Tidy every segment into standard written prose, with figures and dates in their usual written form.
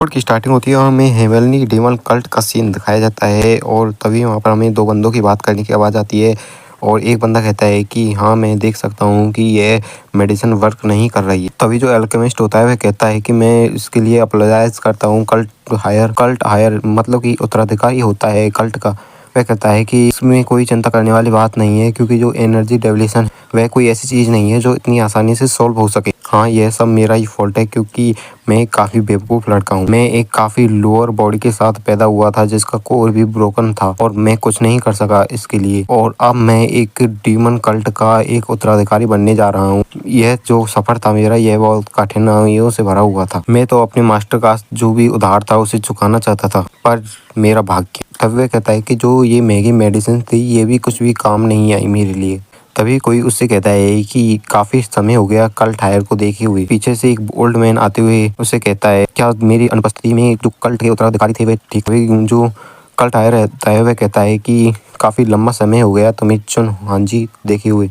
Episode की starting होती है और हमें हेवनली डेमन कल्ट का सीन दिखाया जाता है और तभी वहाँ पर हमें दो बंदों की बात करने की आवाज़ आती है और एक बंदा कहता है कि हाँ मैं देख सकता हूँ कि यह मेडिसिन वर्क नहीं कर रही है। तभी जो एल्केमिस्ट होता है वह कहता है कि मैं इसके लिए अपोलोजाइज करता हूँ। कल्ट हायर मतलब कि उत्तराधिकारी होता है कल्ट का। वह कहता है कि इसमें कोई चिंता करने वाली बात नहीं है क्योंकि जो एनर्जी डेवलेशन वह कोई ऐसी चीज़ नहीं है जो इतनी आसानी से सॉल्व हो सके। हाँ यह सब मेरा ही फॉल्ट है क्योंकि मैं एक काफ़ी बेवकूफ़ लड़का हूँ। मैं एक काफ़ी लोअर बॉडी के साथ पैदा हुआ था जिसका कोर भी ब्रोकन था और मैं कुछ नहीं कर सका इसके लिए, और अब मैं एक डीमन कल्ट का एक उत्तराधिकारी बनने जा रहा हूँ। यह जो सफ़र था मेरा यह बहुत कठिनाइयों से भरा हुआ था। मैं तो अपने मास्टर का जो भी उधार था उसे चुकाना चाहता था पर मेरा भाग्य। तब वह कहता है कि जो ये महंगी मेडिसिन थी ये भी कुछ भी काम नहीं आई मेरे लिए। तभी कोई उससे कहता है कि काफी समय हो गया कल्ट हायर को देखे हुए। पीछे से एक ओल्ड मैन आते हुए उससे कहता है क्या मेरी अनुपस्थिति में जो कल्ट के उत्तराधिकारी थे वे ठीक हुए। जो कल्ट हायर रहता है वह कहता है कि काफी लंबा समय हो गया तुम्हें चुन हांजी देखे हुए।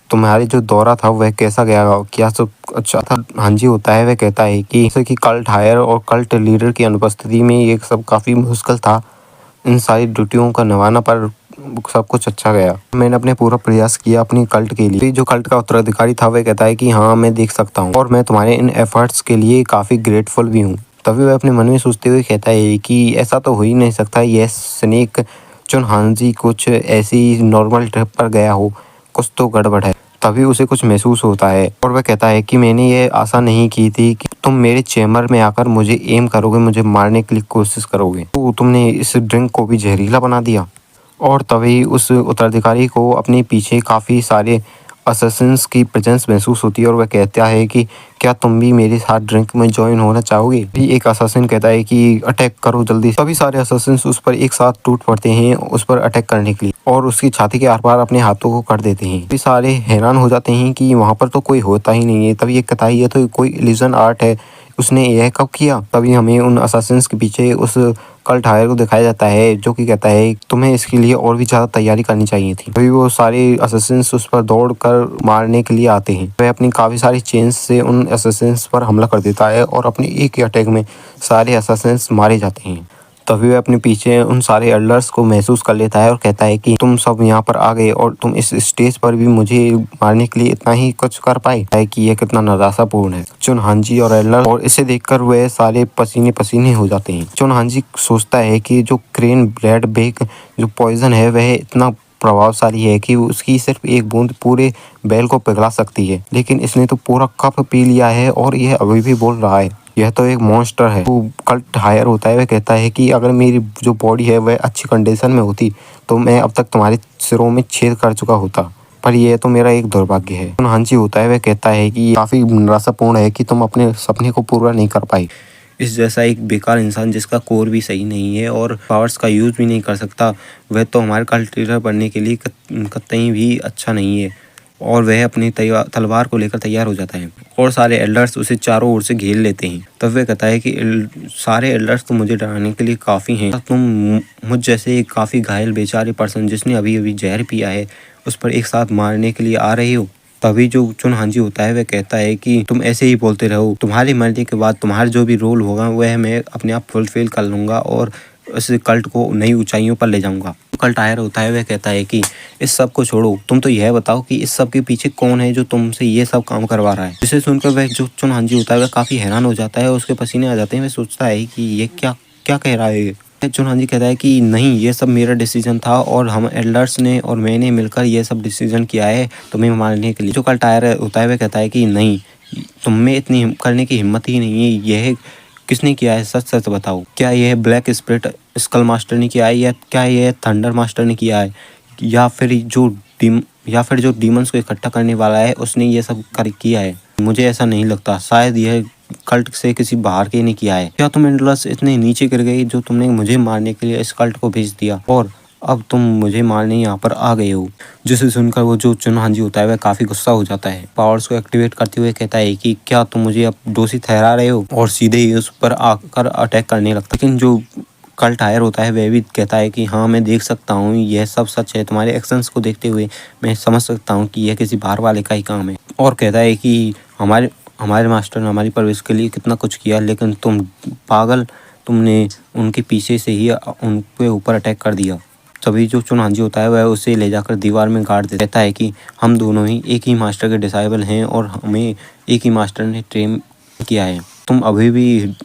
तुम्हारे जो दौरा था वह कैसा गया, क्या सब अच्छा था। हांजी होता है वह कहता है कि जैसे कि कल्ट हायर और कल्ट लीडर की अनुपस्थिति में ये सब काफी मुश्किल था इन सारी ड्यूटियों का निभाना, पर सब कुछ अच्छा गया। मैंने अपने पूरा प्रयास किया अपनी कल्ट के लिए। जो कल्ट का उत्तराधिकारी था वह कहता है कि हाँ मैं देख सकता हूँ और मैं तुम्हारे इन एफर्ट्स के लिए काफ़ी ग्रेटफुल भी हूँ। तभी वह अपने मन में सोचते हुए कहता है कि ऐसा तो हो ही नहीं सकता यह स्नेक चुन हांजी कुछ ऐसी नॉर्मल ट्रिप पर गया हो, कुछ तो गड़बड़ है। तभी उसे कुछ महसूस होता है और वह कहता है कि मैंने ये आशा नहीं की थी कि तुम मेरे चैम्बर में आकर मुझे एम करोगे, मुझे मारने के लिए कोशिश करोगे। तो तुमने इस ड्रिंक को भी जहरीला बना दिया। और तभी उस उत्तराधिकारी को अपने पीछे काफ़ी सारे असैसिन्स की प्रेजेंस महसूस होती है और वह कहता है कि क्या तुम भी मेरे साथ ड्रिंक में ज्वाइन होना चाहोगे। भी एक असैसिन कहता है कि अटैक करो जल्दी। सभी सारे असैसिन्स उस पर एक साथ टूट पड़ते हैं उस पर अटैक करने के लिए और उसकी छाती के आर पार अपने हाथों को कर देते हैं। भी सारे हैरान हो जाते हैं कि वहाँ पर तो कोई होता ही नहीं है। तभी एक कहता है ये तो कोई इल्यूजन आर्ट है, उसने यह कब किया। तभी हमें उन असैसिन्स के पीछे उस कल्ट हायर को दिखाया जाता है जो कि कहता है तुम्हें इसके लिए और भी ज़्यादा तैयारी करनी चाहिए थी। तभी वो सारे असैसिन्स उस पर दौड़ कर मारने के लिए आते हैं। वह अपनी काफ़ी सारी चेन्स से उन असैसिन्स पर हमला कर देता है और अपने एक ही अटैक में सारे असैसिन्स मारे जाते हैं। तभी वह अपने पीछे उन सारे एल्डर्स को महसूस कर लेता है और कहता है कि तुम सब यहाँ पर आ गए और तुम इस स्टेज पर भी मुझे मारने के लिए इतना ही कुछ कर पाए, है कि यह कितना निराशापूर्ण है। चुन हांजी और एल्डर और इसे देखकर वह सारे पसीने पसीने हो जाते हैं। चुन हांजी सोचता है कि जो क्रेन ब्लड बेक जो पॉइजन है वह इतना प्रभावशाली है कि उसकी सिर्फ एक बूंद पूरे बैल को पिघला सकती है, लेकिन इसने तो पूरा कप पी लिया है और यह अभी भी बोल रहा है। यह तो एक मॉन्स्टर है। वो कल्ट हायर होता है वह कहता है कि अगर मेरी जो बॉडी है वह अच्छी कंडीशन में होती तो मैं अब तक तुम्हारे सिरों में छेद कर चुका होता, पर यह तो मेरा एक दुर्भाग्य है। हांजी होता है वह कहता है कि काफ़ी निराशापूर्ण है कि तुम अपने सपने को पूरा नहीं कर पाई। इस जैसा एक बेकार इंसान जिसका कोर भी सही नहीं है और पावर्स का यूज़ भी नहीं कर सकता, वह तो हमारे कल्ट लीडर बनने के लिए कतई भी अच्छा नहीं है। और वह अपनी तलवार को लेकर तैयार हो जाता है और सारे एल्डर्स उसे चारों ओर से घेर लेते हैं। तब वह कहता है कि सारे एल्डर्स तो मुझे डराने के लिए काफ़ी हैं, तुम मुझ जैसे एक काफ़ी घायल बेचारे पर्सन जिसने अभी अभी जहर पिया है उस पर एक साथ मारने के लिए आ रहे हो। तभी जो चुन हांजी होता है वह कहता है कि तुम ऐसे ही बोलते रहो, तुम्हारी मरने के बाद तुम्हारा जो भी रोल होगा वह मैं अपने आप फुलफिल कर लूँगा और इस कल्ट को नई ऊंचाइयों पर ले जाऊंगा। कल्ट हायर होता है वह कहता है कि इस सब को छोड़ो, तुम तो यह बताओ कि इस सब के पीछे कौन है जो तुमसे ये सब काम करवा रहा है। जिसे सुनकर वह जो चुन हांजी होता है वह काफ़ी हैरान हो जाता है, उसके पसीने आ जाते हैं। वह सोचता है कि ये क्या क्या कह रहा है। चुन हांजी कहता है कि नहीं ये सब मेरा डिसीजन था और हम एल्डर्स ने और मैंने मिलकर ये सब डिसीजन किया है तुम्हें मारने के लिए। जो कल्ट हायर होता है वह कहता है कि नहीं, तुम में इतनी करने की हिम्मत ही नहीं है, यह किसने किया है, सच सच बताओ। क्या यह ब्लैक स्पिरिट स्कल मास्टर ने किया है या क्या यह थंडर मास्टर ने किया है या फिर जो डीमंस को इकट्ठा करने वाला है उसने ये सब किया है। मुझे ऐसा नहीं लगता, शायद यह कल्ट से किसी बाहर के ने किया है। क्या तुम एंडलस इतने नीचे गिर गई जो तुमने मुझे मारने के लिए इस कल्ट को भेज दिया और अब तुम मुझे मारने यहाँ पर आ गए हो। जिसे सुनकर वो जो चुन हांजी होता है वह काफ़ी गुस्सा हो जाता है। पावर्स को एक्टिवेट करते हुए कहता है कि क्या तुम मुझे अब दोषी ठहरा रहे हो और सीधे ही उस पर आकर अटैक करने लगता है। लेकिन जो कल्ट हायर होता है वह भी कहता है कि हाँ मैं देख सकता हूँ यह सब सच है, तुम्हारे एक्शंस को देखते हुए मैं समझ सकता हूँ कि यह किसी बाहर वाले का ही काम है। और कहता है कि हमारे मास्टर ने हमारी परवरिश के लिए कितना कुछ किया, लेकिन तुम पागल, तुमने उनके पीछे से ही उनके ऊपर अटैक कर दिया। तभी जो चुनहांजी होता है वह उसे ले जाकर दीवार में गाड़ देता, कहता है कि हम दोनों ही एक ही मास्टर के डिसाइबल हैं और हमें एक ही मास्टर ने ट्रेन किया है। तुम अभी भी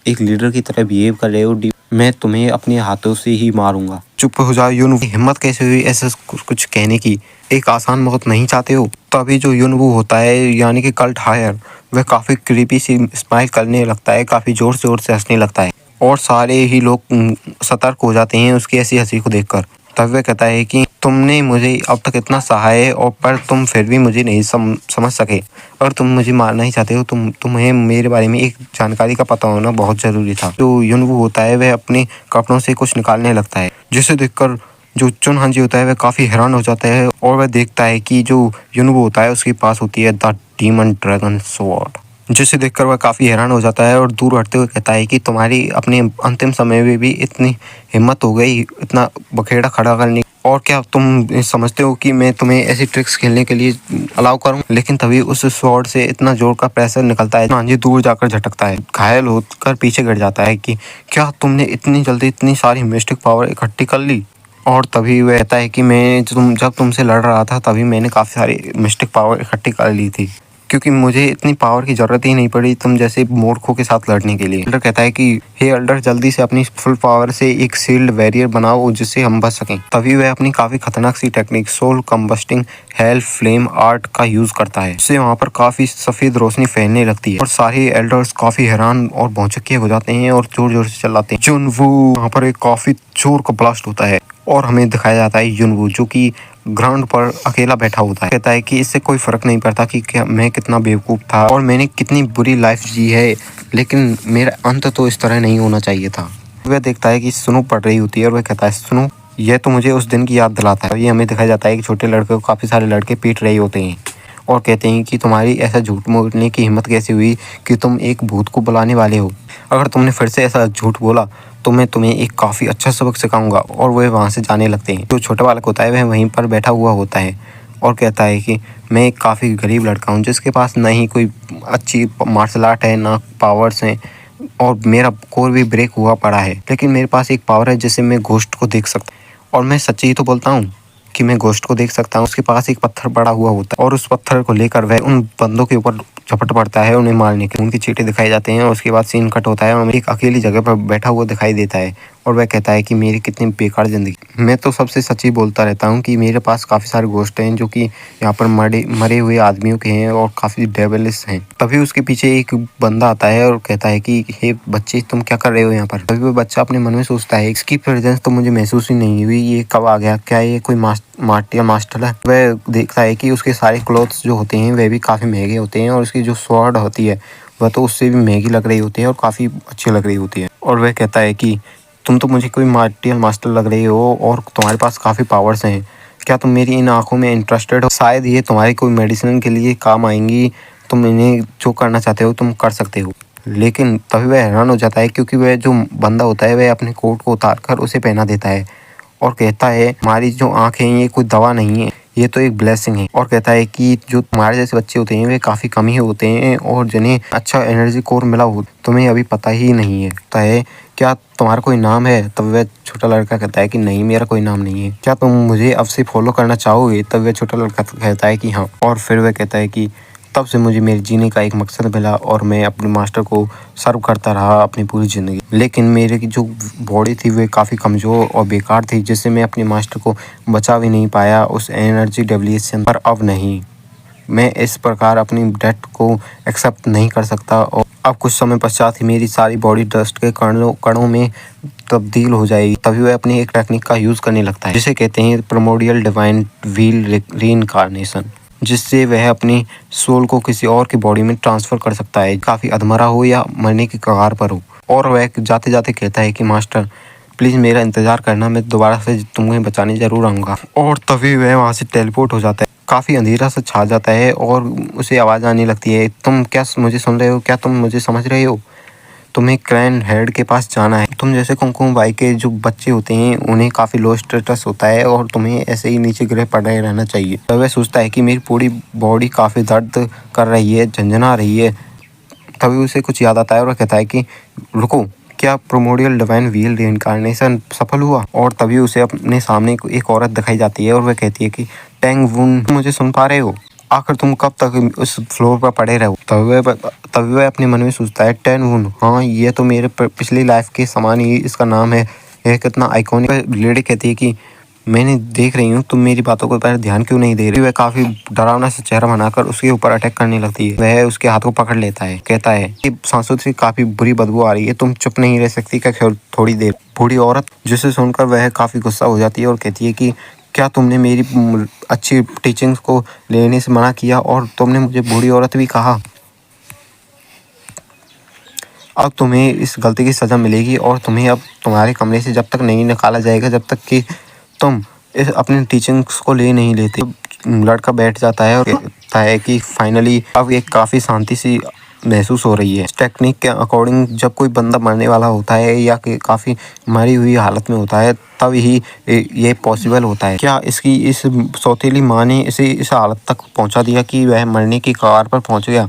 एक लीडर की तरह बिहेव कर रहे हो, मैं तुम्हें अपने हाथों से ही मारूंगा। चुप हो जाओ युनवू, हिम्मत कैसे हुई ऐसा कुछ कहने की? एक आसान मौत नहीं चाहते हो? तभी जो युनवू होता है यानी कि कल्ट हायर, वह काफी क्रीपी सी स्माइल करने लगता है, काफी जोर जोर से हंसने लगता है और सारे ही लोग सतर्क हो जाते हैं उसकी ऐसी हंसी को देखकर। तब वह कहता है कि तुमने मुझे अब तक इतना सहा है और पर तुम फिर भी मुझे नहीं समझ सके। अगर तुम मुझे मारना ही चाहते हो, तुम्हें मेरे बारे में एक जानकारी का पता होना बहुत जरूरी था। जो युनवू होता है वह अपने कपड़ों से कुछ निकालने लगता है, जिसे देखकर जो चुनहांजी होता है वह काफी हैरान हो जाता है और वह देखता है कि जो युनवू होता है उसके पास होती है द डीमन ड्रैगन स्वॉर्ड, जिसे देखकर वह काफी हैरान हो जाता है और दूर हटते हुए कहता है कि तुम्हारी अपने अंतिम समय में भी इतनी हिम्मत हो गई इतना बखेड़ा खड़ा करने, और क्या तुम समझते हो कि मैं तुम्हें ऐसी ट्रिक्स खेलने के लिए अलाउ करूं? लेकिन तभी उस स्वॉर्ड से इतना जोर का प्रेशर निकलता है, चुनहांजी दूर जाकर झटकता है, घायल होकर पीछे गिर जाता है कि क्या तुमने इतनी जल्दी इतनी सारी मिस्टिक पावर इकट्ठी कर ली? और तभी वह कहता है कि मैं जब तुमसे लड़ रहा था तभी मैंने काफ़ी सारी मिस्टिक पावर इकट्ठी कर ली थी, क्योंकि मुझे इतनी पावर की ज़रूरत ही नहीं पड़ी तुम जैसे मूर्खों के साथ लड़ने के लिए। एल्डर कहता है कि हे एल्डर, जल्दी से अपनी फुल पावर से एक शील्ड बैरियर बनाओ जिससे हम बच सकें। तभी वह अपनी काफ़ी खतरनाक सी technique soul combusting hell flame art का यूज़ करता है, जिससे वहाँ पर काफ़ी सफ़ेद रोशनी फैलने लगती है और सारे एल्डर्स काफ़ी हैरान और भौचक्के हो जाते हैं और जोर जोर से चिल्लाते हैं जुनवू। वहाँ पर एक काफ़ी जोर का ब्लास्ट होता है और हमें दिखाया जाता है युनवू जो कि ग्राउंड पर अकेला बैठा होता है। कहता है कि इससे कोई फर्क नहीं पड़ता कि क्या मैं कितना बेवकूफ़ था और मैंने कितनी बुरी लाइफ जी है, लेकिन मेरा अंत तो इस तरह नहीं होना चाहिए था। वह देखता है कि सुनो पढ़ रही होती है और वह कहता है सुनो, यह तो मुझे उस दिन की याद दिलाता है। ये हमें दिखाया जाता है कि छोटे लड़के को काफ़ी सारे लड़के पीट रहे होते हैं और कहते हैं कि तुम्हारी ऐसा झूठ बोलने की हिम्मत कैसे हुई कि तुम एक भूत को बुलाने वाले हो? अगर तुमने फिर से ऐसा झूठ बोला तो मैं तुम्हें एक काफ़ी अच्छा सबक सिखाऊंगा। और वह वहाँ से जाने लगते हैं। जो छोटा बालक होता है वह वहीं पर बैठा हुआ होता है और कहता है कि मैं एक काफ़ी गरीब लड़का हूँ जिसके पास ना ही कोई अच्छी मार्शल आर्ट है ना पावर्स हैं और मेरा कोर भी ब्रेक हुआ पड़ा है, लेकिन मेरे पास एक पावर है जिससे मैं घोस्ट को देख सकता हूँ। और मैं सच्ची ही तो बोलता हूँ कि मैं घोस्ट को देख सकता हूँ। उसके पास एक पत्थर पड़ा हुआ होता है और उस पत्थर को लेकर वह उन बंदों के ऊपर झपट पड़ता है उन्हें मारने के। उनके चीटे दिखाई जाते हैं और उसके बाद सीन कट होता है और एक अकेली जगह पर बैठा हुआ दिखाई देता है और वह कहता है कि मेरी कितनी बेकार ज़िंदगी। मैं तो सबसे सच्ची बोलता रहता हूँ कि मेरे पास काफ़ी सारे घोस्ट हैं जो कि यहाँ पर मरे हुए आदमियों के हैं और काफ़ी डेविलिश हैं। तभी उसके पीछे एक बंदा आता है और कहता है कि हे बच्चे, तुम क्या कर रहे हो यहाँ पर? तभी वो बच्चा अपने मन में सोचता है इसकी प्रेजेंस तो मुझे महसूस ही नहीं हुई, ये कब आ गया? क्या ये कोई मास्टर है? वह देखता है कि उसके सारे क्लोथ्स जो होते हैं वह भी काफ़ी महंगे होते हैं और उसकी जो स्वॉर्ड होती है वह तो उससे भी महंगी लग रही होती है और काफ़ी अच्छी लग रही होती है। और वह कहता है कि तुम तो मुझे कोई मार्टियल मास्टर लग रही हो और तुम्हारे पास काफ़ी पावर्स हैं। क्या तुम मेरी इन आंखों में इंटरेस्टेड हो? शायद ये तुम्हारी कोई मेडिसिन के लिए काम आएंगी। तुम इन्हें जो करना चाहते हो तुम कर सकते हो। लेकिन तभी वह हैरान हो जाता है क्योंकि वह जो बंदा होता है वह अपने कोट को उतार कर उसे पहना देता है और कहता है हमारी जो आँखें हैं ये कोई दवा नहीं है, ये तो एक ब्लेसिंग है। और कहता है कि जो तुम्हारे जैसे बच्चे होते हैं वे काफ़ी कम ही होते हैं और जिन्हें अच्छा एनर्जी कोर मिला हो तुम्हें अभी पता ही नहीं है। कहता है क्या तुम्हारा कोई नाम है? तब वह छोटा लड़का कहता है कि नहीं, मेरा कोई नाम नहीं है। क्या तुम मुझे अब से फॉलो करना चाहोगे? तब वह छोटा लड़का कहता है कि हाँ। और फिर वह कहता है कि तब से मुझे मेरे जीने का एक मकसद मिला और मैं अपने मास्टर को सर्व करता रहा अपनी पूरी ज़िंदगी। लेकिन मेरे की जो बॉडी थी वह काफ़ी कमज़ोर और बेकार थी जिससे मैं अपने मास्टर को बचा भी नहीं पाया उस एनर्जी डेविएशन पर। अब नहीं, मैं इस प्रकार अपनी डेथ को एक्सेप्ट नहीं कर सकता और अब कुछ समय पश्चात ही मेरी सारी बॉडी डस्ट के कणों में तब्दील हो जाएगी। तभी वह अपनी एक टेक्निक का यूज़ करने लगता है जिसे कहते हैं प्रिमोर्डियल डिवाइन व्हील रीइंकार्नेशन, जिससे वह अपनी सोल को किसी और की बॉडी में ट्रांसफ़र कर सकता है, काफ़ी अधमरा हो या मरने की कगार पर हो। और वह जाते जाते कहता है कि मास्टर प्लीज़ मेरा इंतज़ार करना, मैं दोबारा से तुम्हें बचाने ज़रूर आऊँगा। और तभी वह वहाँ से टेलीपोर्ट हो जाता है। काफ़ी अंधेरा सा छा जाता है और उसे आवाज़ आने लगती है, तुम क्या मुझे सुन रहे हो? क्या तुम मुझे समझ रहे हो? तुम्हें क्रैन हेड के पास जाना है। तुम जैसे कुमकुम बाई के जो बच्चे होते हैं उन्हें काफ़ी लो स्टेटस होता है और तुम्हें ऐसे ही नीचे गिरे पड़े रहना चाहिए। तो वह सोचता है कि मेरी पूरी बॉडी काफ़ी दर्द कर रही है, झंझना रही है। तभी उसे कुछ याद आता है और वह कहता है कि रुको, क्या प्रोमोडियल डिवाइन व्हील रीइंकार्नेशन सफल हुआ? और तभी उसे अपने सामने एक औरत दिखाई जाती है और वह कहती है कि टैंग वुन, मुझे सुन पा रहे हो? आखिर तुम कब तक उस फ्लोर पर पड़े रहो? तभी वह अपने मन में सोचता है टैन वुन, हाँ ये तो मेरे पिछली लाइफ के समान ही इसका नाम है, यह कितना आइकॉनिक। लेडी कहती है कि मैंने देख रही हूँ तुम मेरी बातों को पर ध्यान क्यों नहीं दे रही। वह काफी डरावना सा चेहरा बनाकर उसके ऊपर अटैक करने लगती है। वह उसके हाथ को पकड़ लेता है, कहता है कि सांसों से काफी बुरी बदबू आ रही है, तुम चुप नहीं रह सकती क्या थोड़ी देर? बूढ़ी औरत जिसे सुनकर वह काफी गुस्सा हो जाती है और कहती है कि क्या तुमने मेरी अच्छी टीचिंग्स को लेने से मना किया और तुमने मुझे बूढ़ी औरत भी कहा? अब तुम्हें इस गलती की सज़ा मिलेगी और तुम्हें अब तुम्हारे कमरे से जब तक नहीं निकाला जाएगा जब तक कि तुम इस अपनी टीचिंग्स को ले नहीं लेते। लड़का बैठ जाता है और कहता है कि फाइनली अब एक काफ़ी शांति सी महसूस हो रही है। इस टेक्निक के अकॉर्डिंग जब कोई बंदा मरने वाला होता है या कि काफ़ी मरी हुई हालत में होता है तब ही ये पॉसिबल होता है। क्या इसकी इस सौतेली माँ ने इसे इस हालत तक पहुंचा दिया कि वह मरने की कगार पर पहुंच गया?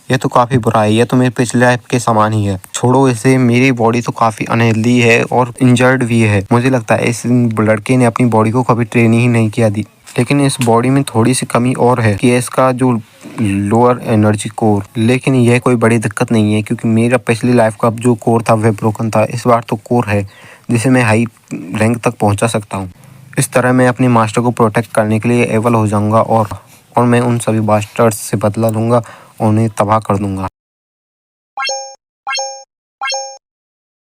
ये तो काफ़ी बुरा है, ये तो मेरे पिछले लाइफ के समान ही है। छोड़ो इसे, मेरी बॉडी तो काफ़ी अनहेल्दी है और इंजर्ड भी है। मुझे लगता है इस लड़के ने अपनी बॉडी को कभी ट्रेनिंग ही नहीं किया दी। लेकिन इस बॉडी में थोड़ी सी कमी और है कि इसका जो लोअर एनर्जी कोर, लेकिन यह कोई बड़ी दिक्कत नहीं है क्योंकि मेरा पिछली लाइफ का जो कोर था वह ब्रोकन था। इस बार तो कोर है जिसे मैं हाई रैंक तक पहुँचा सकता हूँ। इस तरह मैं अपने मास्टर को प्रोटेक्ट करने के लिए एबल हो जाऊँगा और मैं उन सभी बास्टर्ड्स से बदला लूँगा और उन्हें तबाह कर दूँगा।